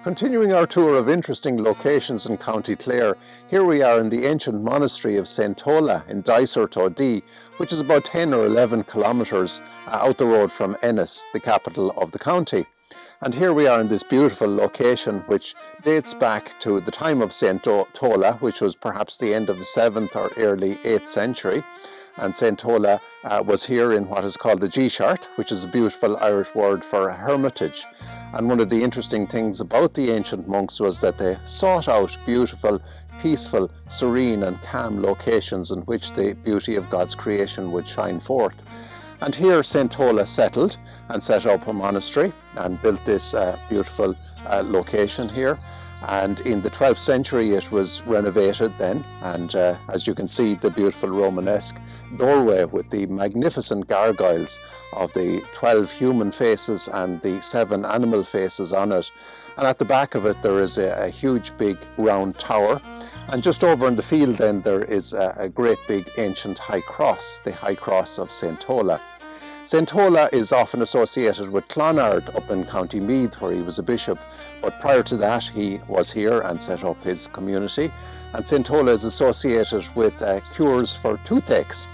Continuing our tour of interesting locations in County Clare, here we are in the ancient monastery of St. Tola in Dysert, which is about 10 or 11 kilometres out the road from Ennis, the capital of the county. And here we are in this beautiful location which dates back to the time of St. Tola, which was perhaps the end of the 7th or early 8th century. And St. Tola was here in what is called the Dysert, which is a beautiful Irish word for hermitage. And one of the interesting things about the ancient monks was that they sought out beautiful, peaceful, serene and calm locations in which the beauty of God's creation would shine forth. And here St. Tola settled and set up a monastery and built this beautiful location here. And in the 12th century it was renovated then, and as you can see, the beautiful Romanesque doorway with the magnificent gargoyles of the 12 human faces and the 7 animal faces on it. And at the back of it there is a huge big round tower, and just over in the field then there is a great big ancient high cross, the High Cross of St. Tola. St. Tola is often associated with Clonard up in County Meath, where he was a bishop, but prior to that he was here and set up his community. And St. Tola is associated with cures for toothaches,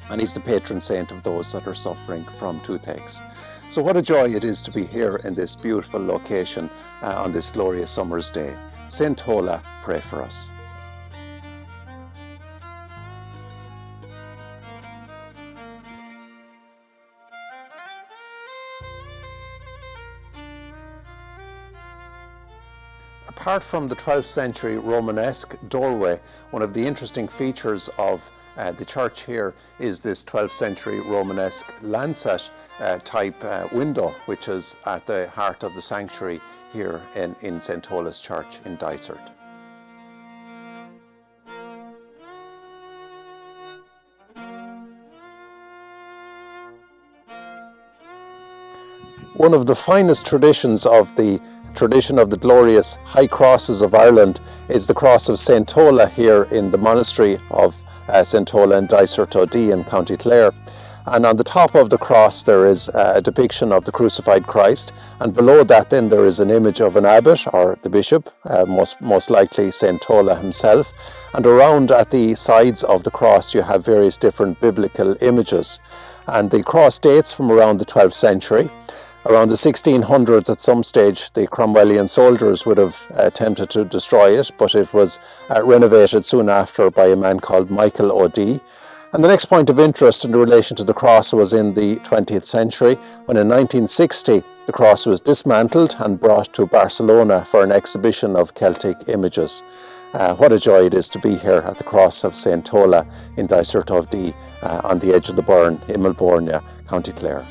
and he's the patron saint of those that are suffering from toothaches. So what a joy it is to be here in this beautiful location on this glorious summer's day. St. Tola, pray for us. Apart from the 12th century Romanesque doorway, one of the interesting features of the church here is this 12th century Romanesque lancet type window, which is at the heart of the sanctuary here in St. Tola's Church in Dysert. One of the finest traditions of the glorious High Crosses of Ireland is the cross of St. Tola here in the monastery of St. Tola in Dysert in County Clare. And on the top of the cross there is a depiction of the crucified Christ, and below that then there is an image of an abbot or the bishop, most likely St. Tola himself. And around at the sides of the cross you have various different biblical images. And the cross dates from around the 12th century. Around the 1600s at some stage the Cromwellian soldiers would have attempted to destroy it, but it was renovated soon after by a man called Michael O'D. And the next point of interest in relation to the cross was in the 20th century, when in 1960 the cross was dismantled and brought to Barcelona for an exhibition of Celtic images. What a joy it is to be here at the cross of St. Tola in Dysert on the edge of the Bóirne, Imeall, Bóirne, County Clare.